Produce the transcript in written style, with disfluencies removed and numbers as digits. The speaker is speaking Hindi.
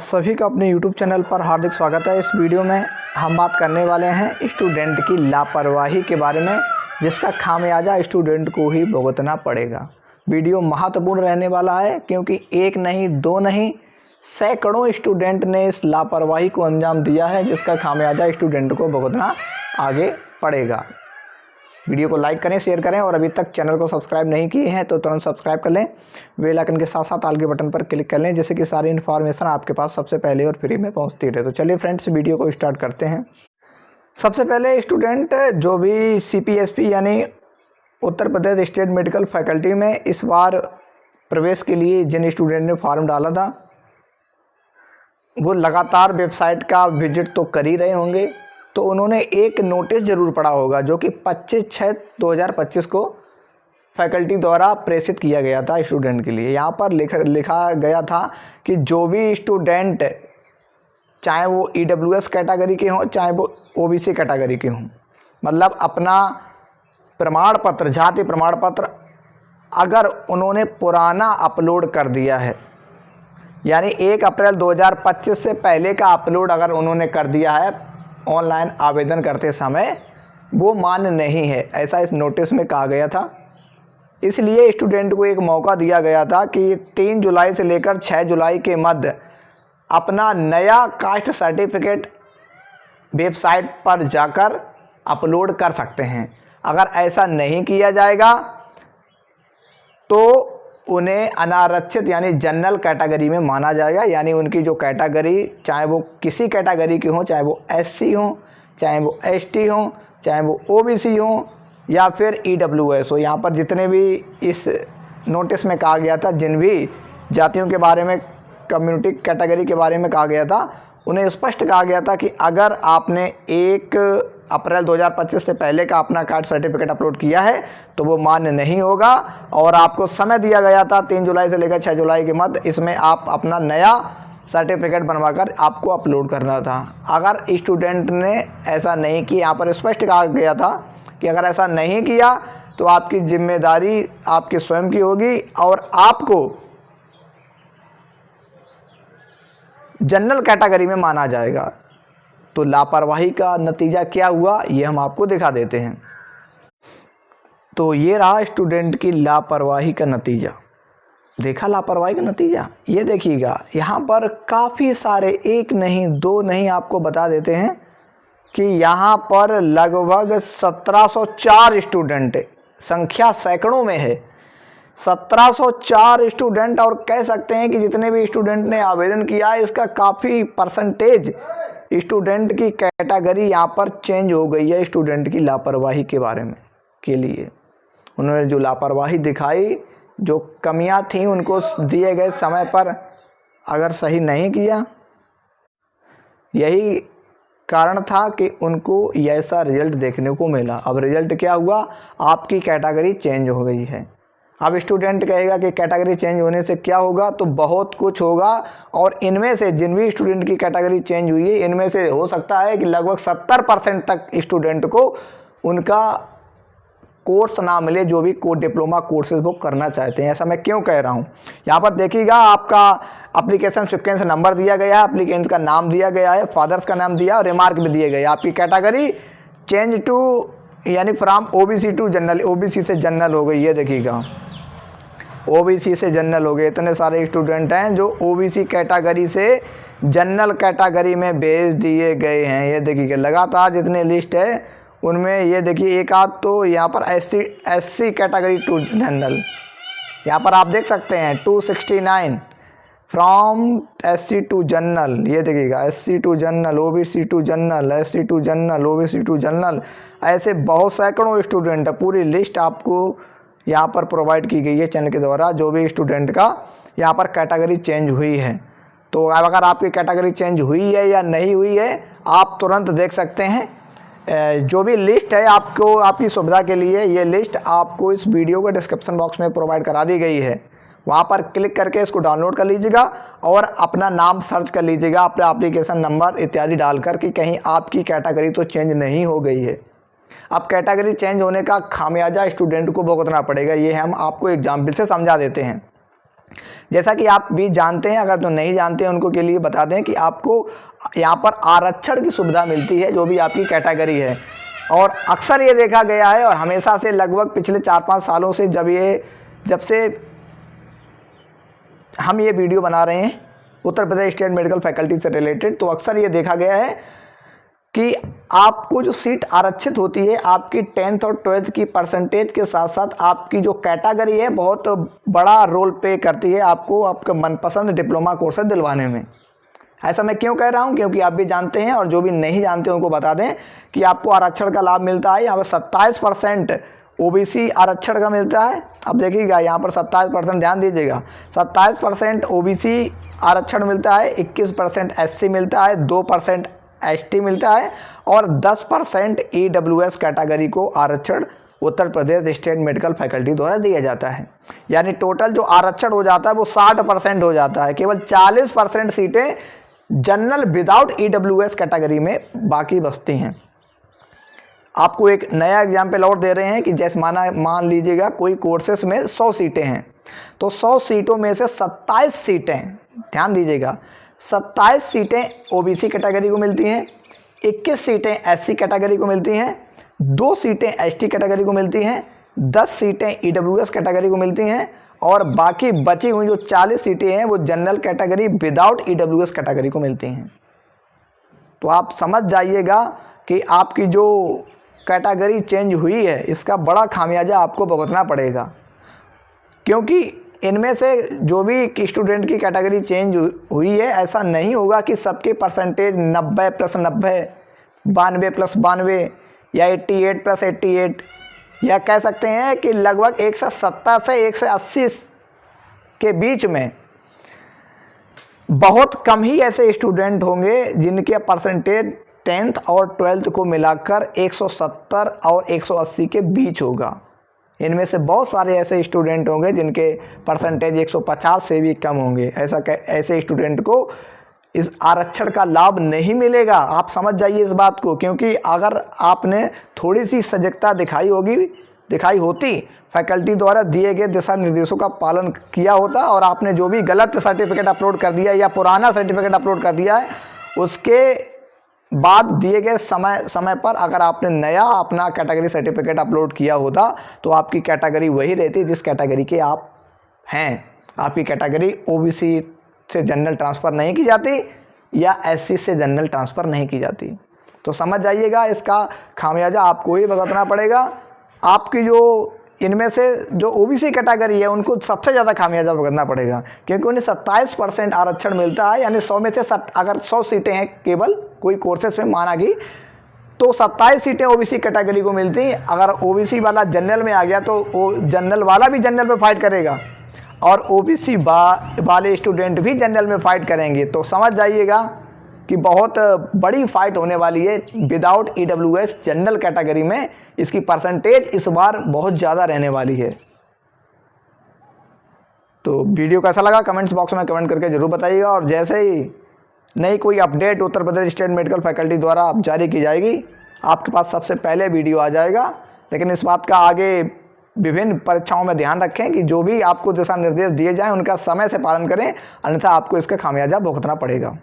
सभी का अपने YouTube चैनल पर हार्दिक स्वागत है। इस वीडियो में हम बात करने वाले हैं स्टूडेंट की लापरवाही के बारे में, जिसका खामियाजा स्टूडेंट को ही भुगतना पड़ेगा। वीडियो महत्वपूर्ण रहने वाला है क्योंकि एक नहीं दो नहीं सैकड़ों स्टूडेंट ने इस लापरवाही को अंजाम दिया है, जिसका खामियाजा स्टूडेंट को भुगतना आगे पड़ेगा। वीडियो को लाइक करें, शेयर करें और अभी तक चैनल को सब्सक्राइब नहीं किए हैं तो तुरंत सब्सक्राइब कर लें। बेल आइकन के साथ साथ ऑल के बटन पर क्लिक कर लें, जिससे कि सारी इन्फॉर्मेशन आपके पास सबसे पहले और फ्री में पहुंचती रहे। तो चलिए फ्रेंड्स, वीडियो को स्टार्ट करते हैं। सबसे पहले स्टूडेंट जो भी CPSP यानी Uttar Pradesh state medical faculty में इस बार प्रवेश के लिए जिन स्टूडेंट ने फॉर्म डाला था, वो लगातार वेबसाइट का विजिट तो कर ही रहे होंगे, तो उन्होंने एक नोटिस ज़रूर पढ़ा होगा जो कि 25/6/2025 को फैकल्टी द्वारा प्रेषित किया गया था स्टूडेंट के लिए। यहाँ पर लिखा गया था कि जो भी स्टूडेंट, चाहे वो EWS कैटेगरी के हों चाहे वो OBC कैटेगरी के हों, मतलब अपना प्रमाण पत्र, जाति प्रमाण पत्र अगर उन्होंने पुराना अपलोड कर दिया है, यानी 1 अप्रैल 2025 से पहले का अपलोड अगर उन्होंने कर दिया है ऑनलाइन आवेदन करते समय, वो मान्य नहीं है, ऐसा इस नोटिस में कहा गया था। इसलिए स्टूडेंट को एक मौका दिया गया था कि 3 जुलाई से लेकर 6 जुलाई के मध्य अपना नया कास्ट सर्टिफिकेट वेबसाइट पर जाकर अपलोड कर सकते हैं। अगर ऐसा नहीं किया जाएगा तो उन्हें अनारक्षित यानी जनरल कैटेगरी में माना जाएगा, यानी उनकी जो कैटेगरी, चाहे वो किसी कैटेगरी की हो, चाहे वो SC हो, चाहे वो ST हो, चाहे वो OBC हो या फिर EWS हो। यहाँ पर जितने भी इस नोटिस में कहा गया था, जिन भी जातियों के बारे में, कम्युनिटी कैटेगरी के बारे में कहा गया था, उन्हें स्पष्ट कहा गया था कि अगर आपने 1 अप्रैल 2025 से पहले का अपना कास्ट सर्टिफिकेट अपलोड किया है तो वो मान्य नहीं होगा, और आपको समय दिया गया था 3 जुलाई से लेकर 6 जुलाई के मध्य, इसमें आप अपना नया सर्टिफिकेट बनवाकर आपको अपलोड करना था। अगर स्टूडेंट ने ऐसा नहीं किया, यहाँ पर स्पष्ट कहा गया था कि अगर ऐसा नहीं किया तो आपकी जिम्मेदारी आपकी स्वयं की होगी और आपको जनरल कैटेगरी में माना जाएगा। तो लापरवाही का नतीजा क्या हुआ, ये हम आपको दिखा देते हैं। तो ये रहा स्टूडेंट की लापरवाही का नतीजा। देखा लापरवाही का नतीजा, ये देखिएगा यहाँ पर काफ़ी सारे, एक नहीं दो नहीं, आपको बता देते हैं कि यहाँ पर लगभग 1704 स्टूडेंट, संख्या सैकड़ों में है, 1704 स्टूडेंट, और कह सकते हैं कि जितने भी स्टूडेंट ने आवेदन किया है इसका काफ़ी परसेंटेज स्टूडेंट की कैटेगरी यहाँ पर चेंज हो गई है स्टूडेंट की लापरवाही के बारे में के लिए। उन्होंने जो लापरवाही दिखाई, जो कमियां थीं, उनको दिए गए समय पर अगर सही नहीं किया, यही कारण था कि उनको ऐसा रिजल्ट देखने को मिला। अब रिजल्ट क्या हुआ, आपकी कैटेगरी चेंज हो गई है। अब स्टूडेंट कहेगा कि कैटेगरी चेंज होने से क्या होगा, तो बहुत कुछ होगा, और इनमें से जिन भी स्टूडेंट की कैटेगरी चेंज हुई है, इनमें से हो सकता है कि लगभग 70% तक स्टूडेंट को उनका कोर्स ना मिले, जो भी डिप्लोमा कोर्सेज वो करना चाहते हैं। ऐसा मैं क्यों कह रहा हूँ, यहाँ पर देखिएगा आपका एप्लीकेशन सीक्वेंस नंबर दिया गया है, एप्लीकेंट का नाम दिया गया है, फादर्स का नाम दिया और रिमार्क भी दिए गए। आपकी कैटेगरी चेंज टू यानी from OBC to general, OBC से जनरल हो गई है। देखिएगा OBC से जनरल हो गए। इतने सारे स्टूडेंट हैं जो OBC कैटेगरी से जनरल कैटेगरी में भेज दिए गए हैं। ये देखिए लगातार जितने लिस्ट है उनमें ये देखिए एक आध तो यहाँ पर SC कैटेगरी टू जनरल, यहाँ पर आप देख सकते हैं 269 फ्रॉम SC टू जनरल। ये देखिएगा SC to general, OBC to general, SC to general, OBC to general, ऐसे बहुत सैकड़ों स्टूडेंट है। पूरी लिस्ट आपको यहाँ पर प्रोवाइड की गई है चैनल के द्वारा, जो भी स्टूडेंट का यहाँ पर कैटेगरी चेंज हुई है। तो अगर आपकी कैटेगरी चेंज हुई है या नहीं हुई है, आप तुरंत देख सकते हैं। जो भी लिस्ट है आपको, आपकी सुविधा के लिए ये लिस्ट आपको इस वीडियो के डिस्क्रिप्शन बॉक्स में प्रोवाइड करा दी गई है। वहाँ पर क्लिक करके इसको डाउनलोड कर लीजिएगा और अपना नाम सर्च कर लीजिएगा, अपना एप्लीकेशन नंबर इत्यादि डालकर कि कहीं आपकी कैटेगरी तो चेंज नहीं हो गई है। अब कैटेगरी चेंज होने का खामियाजा स्टूडेंट को भुगतना पड़ेगा, ये हम आपको एग्जाम्पल से समझा देते हैं। जैसा कि आप भी जानते हैं, अगर जो नहीं जानते हैं उनको के लिए बता दें कि आपको यहाँ पर आरक्षण की सुविधा मिलती है जो भी आपकी कैटेगरी है। और अक्सर ये देखा गया है और हमेशा से लगभग पिछले 4-5 सालों से जब से हम ये वीडियो बना रहे हैं Uttar Pradesh state medical faculty से रिलेटेड, तो अक्सर ये देखा गया है कि आपको जो सीट आरक्षित होती है आपकी 10th और 12th की परसेंटेज के साथ साथ आपकी जो कैटेगरी है बहुत बड़ा रोल प्ले करती है आपको आपका मनपसंद डिप्लोमा कोर्सेज दिलवाने में। ऐसा मैं क्यों कह रहा हूं, क्योंकि आप भी जानते हैं और जो भी नहीं जानते उनको बता दें कि आपको आरक्षण का लाभ मिलता है। यहाँ पर 27% ओबीसी आरक्षण का मिलता है। अब देखिएगा यहाँ पर 27%, ध्यान दीजिएगा, 27% ओबीसी आरक्षण मिलता है, 21% एससी मिलता है, 2% एसटी मिलता है और 10% ईडब्ल्यूएस कैटेगरी को आरक्षण Uttar Pradesh state medical faculty द्वारा दिया जाता है। यानी टोटल जो आरक्षण हो जाता है वो 60% हो जाता है। केवल 40% सीटें जनरल विदाउट ईडब्ल्यूएस कैटेगरी में बाकी बचती हैं। आपको एक नया एग्जाम्पल और दे रहे हैं कि जैसे मान लीजिएगा कोई कोर्सेस में 100 सीटें हैं, तो 100 सीटों में से 27 सीटें, ध्यान दीजिएगा, 27 सीटें ओबीसी कैटेगरी को मिलती हैं, 21 सीटें एससी कैटेगरी को मिलती हैं, 2 सीटें एसटी कैटेगरी को मिलती हैं, 10 सीटें ईडब्ल्यूएस कैटेगरी को मिलती हैं और बाकी बची हुई जो 40 सीटें हैं वो general category without EWS category को मिलती हैं। तो आप समझ जाइएगा कि आपकी जो कैटेगरी चेंज हुई है इसका बड़ा खामियाजा आपको भुगतना पड़ेगा, क्योंकि इनमें से जो भी स्टूडेंट की कैटेगरी चेंज हुई है ऐसा नहीं होगा कि सबके परसेंटेज 90+90, 92+92 या 88+88, या कह सकते हैं कि लगभग 170 से 180 के बीच में बहुत कम ही ऐसे स्टूडेंट होंगे जिनके परसेंटेज 10th और 12th को मिलाकर 170 और 180 के बीच होगा। इनमें से बहुत सारे ऐसे स्टूडेंट होंगे जिनके परसेंटेज 150 से भी कम होंगे। ऐसे स्टूडेंट को इस आरक्षण का लाभ नहीं मिलेगा। आप समझ जाइए इस बात को, क्योंकि अगर आपने थोड़ी सी सजगता दिखाई होती, फैकल्टी द्वारा दिए गए दिशा निर्देशों का पालन किया होता और आपने जो भी गलत सर्टिफिकेट अपलोड कर दिया या पुराना सर्टिफिकेट अपलोड कर दिया है उसके बाद दिए गए समय पर अगर आपने नया अपना कैटेगरी सर्टिफिकेट अपलोड किया होता तो आपकी कैटेगरी वही रहती जिस कैटेगरी के आप हैं। आपकी कैटेगरी ओबीसी से जनरल ट्रांसफ़र नहीं की जाती या एससी से जनरल ट्रांसफ़र नहीं की जाती। तो समझ जाइएगा इसका खामियाजा आपको ही भुगतना पड़ेगा। आपकी जो इनमें से जो ओबीसी कैटेगरी है उनको सबसे ज़्यादा खामियाजा भुगतना पड़ेगा, क्योंकि उन्हें 27% आरक्षण मिलता है। यानी 100 में से अगर 100 सीटें हैं केवल कोई कोर्सेस में माना गई तो 27 सीटें ओबीसी कैटेगरी को मिलती। अगर ओबीसी वाला जनरल में आ गया तो जनरल वाला भी जनरल में फाइट करेगा और ओबीसी वाले स्टूडेंट भी जनरल में फाइट करेंगे। तो समझ जाइएगा कि बहुत बड़ी फाइट होने वाली है विदाउट ईडब्ल्यूएस जनरल कैटेगरी में। इसकी परसेंटेज इस बार बहुत ज़्यादा रहने वाली है। तो वीडियो कैसा लगा कमेंट्स बॉक्स में कमेंट करके ज़रूर बताइएगा, और जैसे ही नई कोई update Uttar Pradesh state medical faculty द्वारा जारी की जाएगी आपके पास सबसे पहले वीडियो आ जाएगा। लेकिन इस बात का आगे विभिन्न परीक्षाओं में ध्यान रखें कि जो भी आपको दिशा निर्देश दिए जाएँ उनका समय से पालन करें, अन्यथा आपको इसका खामियाजा भुगतना पड़ेगा।